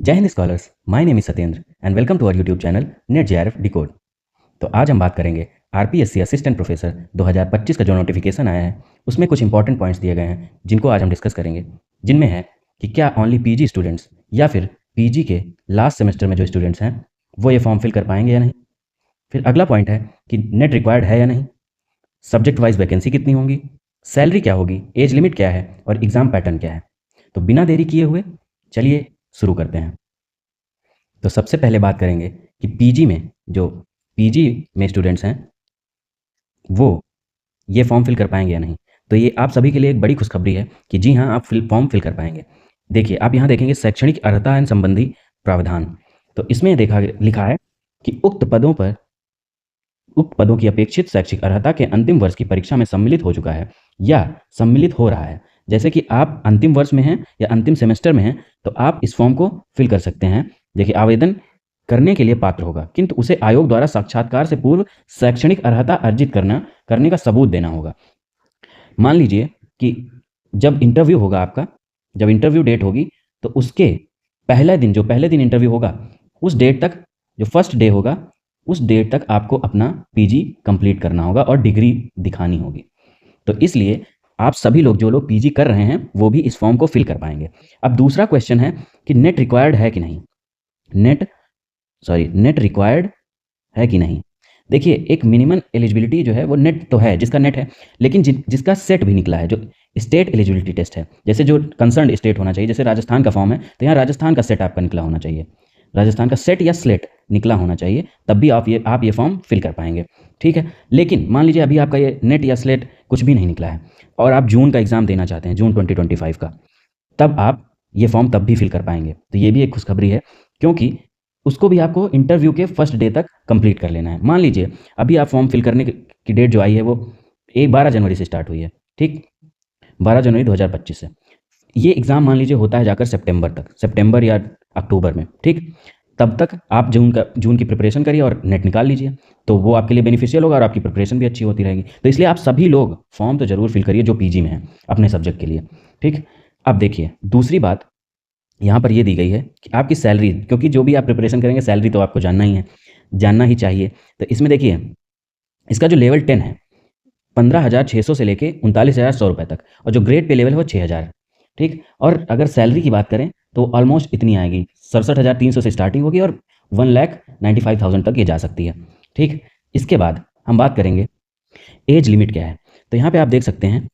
जय हिंद scholars, my name is Satyendra and welcome to our YouTube channel NET JRF decode. तो आज हम बात करेंगे आरपीएससी असिस्टेंट प्रोफेसर 2025 का जो नोटिफिकेशन आया है उसमें कुछ इंपॉर्टेंट पॉइंट्स दिए गए हैं जिनको आज हम डिस्कस करेंगे, जिनमें है कि क्या ओनली पीजी स्टूडेंट्स या फिर पीजी के लास्ट सेमेस्टर में जो स्टूडेंट्स हैं वो ये फॉर्म फिल कर पाएंगे या नहीं। फिर अगला पॉइंट है कि नेट रिक्वायर्ड है या नहीं, सब्जेक्ट वाइज वैकेंसी कितनी होंगी, सैलरी क्या होगी, एज लिमिट क्या है और एग्ज़ाम पैटर्न क्या है। तो बिना देरी किए हुए चलिए शुरू करते हैं। तो सबसे पहले बात करेंगे कि पीजी में स्टूडेंट्स हैं वो ये फॉर्म फिल कर पाएंगे या नहीं। तो ये आप सभी के लिए एक बड़ी खुशखबरी है कि जी हाँ, आप फॉर्म फिल कर पाएंगे। देखिए, आप यहाँ देखेंगे शैक्षणिक अर्हता एवं संबंधी प्रावधान। तो इसमें लिखा है कि उक्त पदों की अपेक्षित शैक्षिक अर्हता के अंतिम वर्ष की परीक्षा में सम्मिलित हो चुका है या सम्मिलित हो रहा है। जैसे कि आप अंतिम वर्ष में हैं या अंतिम सेमेस्टर में हैं तो आप इस फॉर्म को फिल कर सकते हैं। देखिए, आवेदन करने के लिए पात्र होगा, किंतु उसे आयोग द्वारा साक्षात्कार से पूर्व शैक्षणिक अर्हता अर्जित करने का सबूत देना होगा। मान लीजिए कि जब इंटरव्यू होगा आपका, जब इंटरव्यू डेट होगी तो उसके पहले दिन इंटरव्यू होगा उस डेट तक, जो फर्स्ट डे होगा उस डेट तक आपको अपना पीजी कंप्लीट करना होगा और डिग्री दिखानी होगी। तो इसलिए आप सभी लोग, जो लोग पीजी कर रहे हैं, वो भी इस फॉर्म को फिल कर पाएंगे। अब दूसरा क्वेश्चन है कि नेट रिक्वायर्ड है कि नहीं। नेट रिक्वायर्ड है कि नहीं। देखिए, एक मिनिमम एलिजिबिलिटी जो है वो नेट तो है, जिसका नेट है, लेकिन जिसका सेट भी निकला है, जो स्टेट एलिजिबिलिटी टेस्ट है, जैसे जो कंसर्न स्टेट होना चाहिए, जैसे राजस्थान का फॉर्म है तो यहाँ राजस्थान का सेट आपका निकला होना चाहिए, राजस्थान का सेट या स्लेट निकला होना चाहिए, तब भी आप ये फॉर्म फिल कर पाएंगे। ठीक है, लेकिन मान लीजिए अभी आपका ये नेट या स्लेट कुछ भी नहीं निकला है और आप जून का एग्ज़ाम देना चाहते हैं, जून 2025 का, तब आप ये फॉर्म तब भी फिल कर पाएंगे। तो ये भी एक खुशखबरी है, क्योंकि उसको भी आपको इंटरव्यू के फर्स्ट डे तक कंप्लीट कर लेना है। मान लीजिए अभी आप फॉर्म फिल करने की डेट जो आई है वो 12 जनवरी से स्टार्ट हुई है, ठीक, 12 जनवरी 2025 से। ये एग्ज़ाम मान लीजिए होता है जाकर सितंबर या अक्टूबर में, ठीक। तब तक आप जून की प्रिपरेशन करिए और नेट निकाल लीजिए, तो वो आपके लिए बेनिफिशियल होगा और आपकी प्रिपरेशन भी अच्छी होती रहेगी। तो इसलिए आप सभी लोग फॉर्म तो ज़रूर फिल करिए जो पीजी में है अपने सब्जेक्ट के लिए, ठीक। अब देखिए, दूसरी बात यहाँ पर ये दी गई है कि आपकी सैलरी, क्योंकि जो भी आप प्रिपरेशन करेंगे सैलरी तो आपको जानना ही चाहिए। तो इसमें देखिए, इसका जो लेवल 10 है 15,600 से लेके 39,100 रुपये तक, और जो ग्रेड पे लेवल है वो 6,000, ठीक। और अगर सैलरी की बात करें तो ऑलमोस्ट इतनी आएगी, 67,300 से स्टार्टिंग होगी और 1,95,000 तक ये जा सकती है, ठीक। इसके बाद हम बात करेंगे एज लिमिट क्या है। तो यहाँ पे आप देख सकते हैं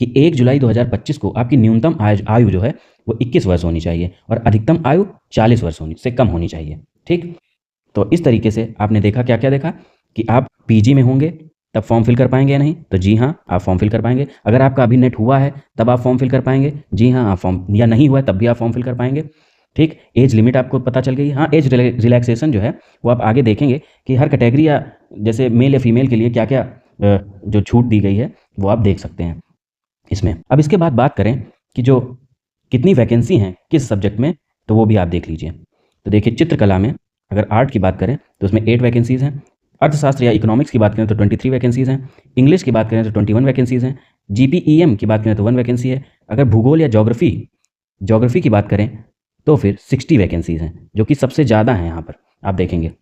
कि 1 जुलाई 2025 को आपकी न्यूनतम आयु जो है वो 21 वर्ष होनी चाहिए और अधिकतम आयु 40 वर्ष से कम होनी चाहिए, ठीक। तो इस तरीके से आपने देखा, क्या क्या देखा कि आप पीजी में होंगे तब फॉर्म फिल कर पाएंगे या नहीं। तो जी हाँ, आप फॉर्म फिल कर पाएंगे। अगर आपका अभी नेट हुआ है तब आप फॉर्म फिल कर पाएंगे, जी हाँ, आप फॉर्म, या नहीं हुआ है तब भी आप फॉर्म फिल कर पाएंगे, ठीक। एज लिमिट आपको पता चल गई। हाँ, एज रिलैक्सेशन जो है वो आप आगे देखेंगे कि हर कैटेगरी या जैसे मेल या फीमेल के लिए क्या क्या जो छूट दी गई है वो आप देख सकते हैं इसमें। अब इसके बाद बात करें कि जो कितनी वैकेंसी हैं किस सब्जेक्ट में, तो वो भी आप देख लीजिए। तो देखिए, चित्रकला में अगर आर्ट की बात करें तो उसमें 8 वैकेंसीज़ हैं, अर्थशास्त्र या इकोनॉमिक्स की बात करें तो 23 वैकेंसीज़ हैं, इंग्लिश की बात करें तो 21 वैकेंसीज़ हैं, जीपीईएम की बात करें तो 1 वैकेंसी है, अगर भूगोल या ज्योग्राफी की बात करें तो फिर 60 वैकेंसीज़ हैं, जो कि सबसे ज़्यादा हैं यहाँ पर आप देखेंगे,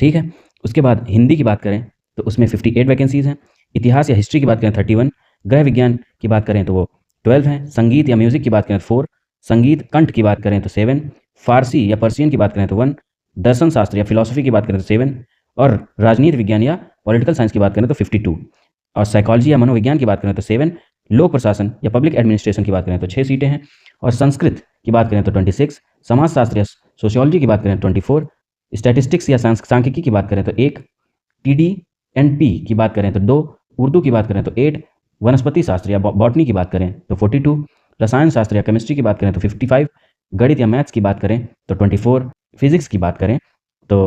ठीक है। उसके बाद हिंदी की बात करें तो उसमें 58 वैकेंसीज़ हैं, इतिहास या हिस्ट्री की बात करें 31, गृह विज्ञान की बात करें तो वो 12 हैं, संगीत या म्यूज़िक की बात करें तो 4, संगीत कंठ की बात करें तो 7, फारसी या पर्शियन की बात करें तो 1, दर्शन शास्त्र या फिलॉसफी की बात करें तो 7, और राजनीति विज्ञान या पॉलिटिकल साइंस की बात करें तो 52, और साइकोलॉजी या मनोविज्ञान की बात करें तो 7, लोक प्रशासन या पब्लिक एडमिनिस्ट्रेशन की बात करें तो 6 सीटें हैं, और संस्कृत की बात करें तो 26, समाजशास्त्र या सोशियोलॉजी की बात करें तो 24, स्टैटिस्टिक्स या सांख्यिकी की बात करें तो 1, TD&P की बात करें तो 2, उर्दू की बात करें तो 8, वनस्पति शास्त्र या बॉटनी की बात करें तो 42, रसायन शास्त्र या केमिस्ट्री की बात करें तो 55, गणित या मैथ्स की बात करें तो 24, फिजिक्स की बात करें तो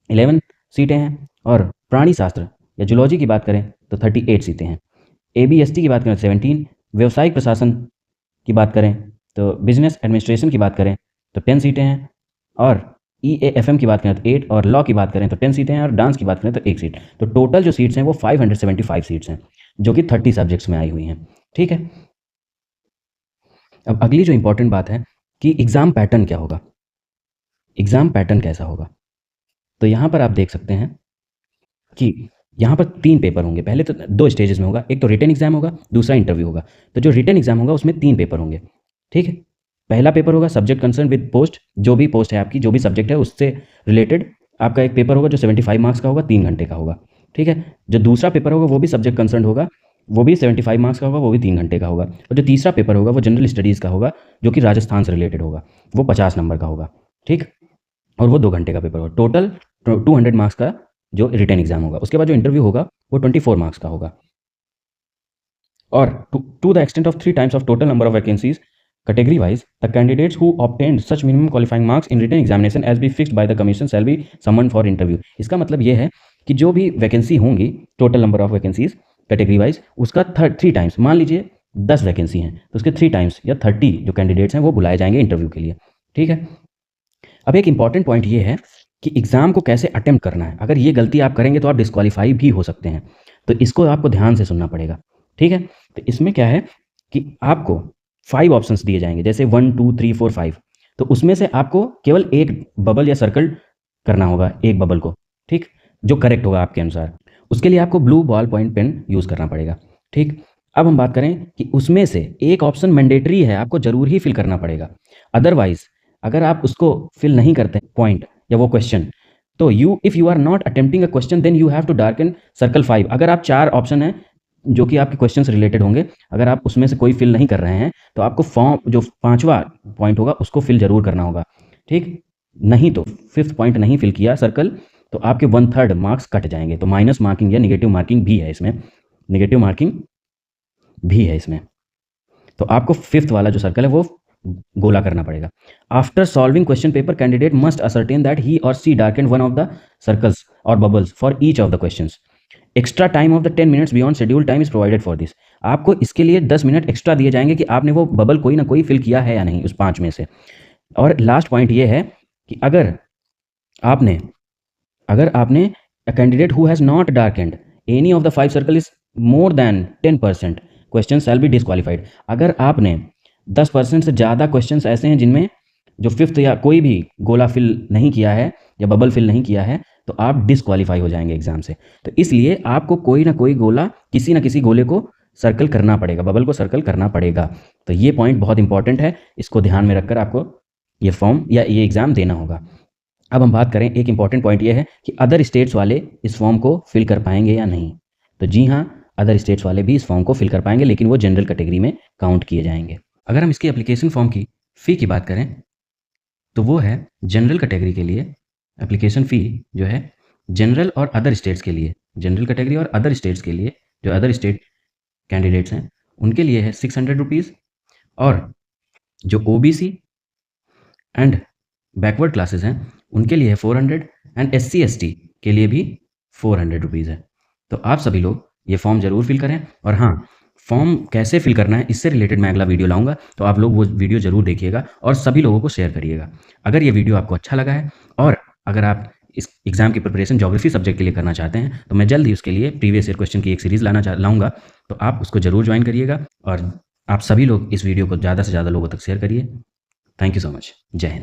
11 सीटें हैं, और प्राणी शास्त्र या जूलॉजी की बात करें तो 38 सीटें हैं, ABST की बात करें तो 17, व्यवसायिक प्रशासन की बात करें तो बिजनेस एडमिनिस्ट्रेशन की बात करें तो 10 सीटें हैं, और EAFM की बात करें तो 8, और लॉ की बात करें तो 10 सीटें हैं, और डांस की बात करें तो 1 सीट। तो टोटल जो सीट्स हैं वो 575 सीट्स हैं, जो कि 30 सब्जेक्ट्स में आई हुई हैं, ठीक है। अब अगली जो इंपॉर्टेंट बात है कि एग्ज़ाम पैटर्न क्या होगा। एग्ज़ाम पैटर्न कैसा होगा? तो यहाँ पर आप देख सकते हैं कि यहाँ पर 3 पेपर होंगे। पहले तो 2 स्टेजेज़ में होगा, एक तो रिटन एग्ज़ाम होगा, दूसरा इंटरव्यू होगा। तो जो रिटन एग्ज़ाम होगा उसमें 3 पेपर होंगे, ठीक है? पहला पेपर होगा सब्जेक्ट कंसर्न विद पोस्ट, जो भी पोस्ट है आपकी, जो भी सब्जेक्ट है उससे रिलेटेड आपका एक पेपर होगा जो 75 मार्क्स का होगा, 3 घंटे का होगा, ठीक है? जो दूसरा पेपर होगा वो भी सब्जेक्ट कंसर्न होगा, वो भी 75 मार्क्स का होगा, वो भी 3 घंटे का होगा। और जो तीसरा पेपर होगा वो जनरल स्टडीज़ का होगा, जो कि राजस्थान से रिलेटेड होगा, वो 50 नंबर का होगा, ठीक? और वो 2 घंटे का पेपर होगा। टोटल 200 मार्क्स का जो रिटन एग्ज़ाम होगा। उसके बाद जो इंटरव्यू होगा वो 24 मार्क्स का होगा। और to the extent of 3 times of total number of vacancies category wise the candidates who obtained such minimum qualifying marks in written examination as be fixed by the commission shall be summoned for interview। इसका मतलब ये है कि जो भी vacancy होंगी total number of vacancies category wise उसका 3 times, मान लीजिए 10 वैकेंसी हैं तो उसके 3 टाइम्स या 30 जो कैंडिडेट्स हैं वो बुलाए जाएंगे इंटरव्यू के लिए, ठीक है? अब एक इंपॉर्टेंट पॉइंट ये है कि एग्ज़ाम को कैसे अटेम्प्ट करना है। अगर ये गलती आप करेंगे तो आप डिस्क्वालीफाई भी हो सकते हैं, तो इसको आपको ध्यान से सुनना पड़ेगा, ठीक है? तो इसमें क्या है कि आपको 5 ऑप्शंस दिए जाएंगे, जैसे 1 2 3 4 5। तो उसमें से आपको केवल एक बबल या सर्कल करना होगा, एक बबल को, ठीक? जो करेक्ट होगा आपके अनुसार। उसके लिए आपको blue ballpoint pen use करना पड़ेगा, ठीक? अब हम बात करें कि उसमें से एक ऑप्शन मैंडेटरी है, आपको ज़रूर ही फिल करना पड़ेगा। अदरवाइज़ अगर आप उसको फिल नहीं करते पॉइंट या वो क्वेश्चन, तो if you are not attempting a question then you have to darken circle 5। अगर आप 4 ऑप्शन हैं जो कि आपके क्वेश्चन से रिलेटेड होंगे, अगर आप उसमें से कोई फिल नहीं कर रहे हैं तो आपको फॉर्म जो 5वां पॉइंट होगा उसको फिल ज़रूर करना होगा, ठीक? नहीं तो 5th पॉइंट नहीं फिल किया सर्कल तो आपके 1/3 मार्क्स कट जाएंगे। तो माइनस मार्किंग या निगेटिव मार्किंग भी है इसमें, निगेटिव मार्किंग भी है इसमें। तो आपको 5th वाला जो सर्कल है वो गोला करना पड़ेगा। After solving question paper candidate must ascertain that he or she darken one of the circles or bubbles for each of the questions. Extra time of the 10 minutes beyond schedule time is provided for this. आपको इसके लिए 10 minute extra दिए जाएंगे कि आपने वो bubble कोई ना कोई फिल किया है या नहीं उस 5 में से। और लास्ट पॉइंट ये है कि अगर आपने a candidate who has not darkened any of the 5 circle is more than 10% question shall be disqualified. अगर आपने 10% से ज़्यादा क्वेश्चंस ऐसे हैं जिनमें जो 5th या कोई भी गोला फिल नहीं किया है या बबल फिल नहीं किया है तो आप डिस्क्वालीफाई हो जाएंगे एग्जाम से। तो इसलिए आपको कोई ना कोई गोला, किसी ना किसी गोले को सर्कल करना पड़ेगा, बबल को सर्कल करना पड़ेगा। तो ये पॉइंट बहुत इंपॉर्टेंट है, इसको ध्यान में रखकर आपको ये फॉर्म या ये एग्ज़ाम देना होगा। अब हम बात करें, एक इंपॉर्टेंट पॉइंट ये है कि अदर स्टेट्स वाले इस फॉर्म को फिल कर पाएंगे या नहीं। तो जी हाँ, अदर स्टेट्स वाले भी इस फॉर्म को फिल कर पाएंगे, लेकिन वो जनरल कैटेगरी में काउंट किए जाएंगे। अगर हम इसकी एप्लीकेशन फॉर्म की फ़ी की बात करें तो वो है जनरल कैटेगरी के लिए एप्लीकेशन फ़ी जो है जनरल और अदर स्टेट्स के लिए, जनरल कैटेगरी और अदर स्टेट्स के लिए, जो अदर स्टेट कैंडिडेट्स हैं उनके लिए है 600 रुपीज़, और जो OBC एंड बैकवर्ड क्लासेस हैं उनके लिए है 400, एंड SC ST के लिए भी 400 रुपीज़ है। तो आप सभी लोग ये फॉर्म ज़रूर फिल करें। और हाँ, फॉर्म कैसे फिल करना है इससे रिलेटेड मैं अगला वीडियो लाऊंगा, तो आप लोग वो वीडियो ज़रूर देखिएगा और सभी लोगों को शेयर करिएगा। अगर ये वीडियो आपको अच्छा लगा है और अगर आप इस एग्ज़ाम की प्रिपरेशन ज्योग्राफी सब्जेक्ट के लिए करना चाहते हैं तो मैं जल्द ही उसके लिए प्रीवियस ईयर क्वेश्चन की एक सीरीज़ लाऊंगा, तो आप उसको ज़रूर ज्वाइन करिएगा। और आप सभी लोग इस वीडियो को ज़्यादा से ज़्यादा लोगों तक शेयर करिए। Thank you so much. जय हिंद।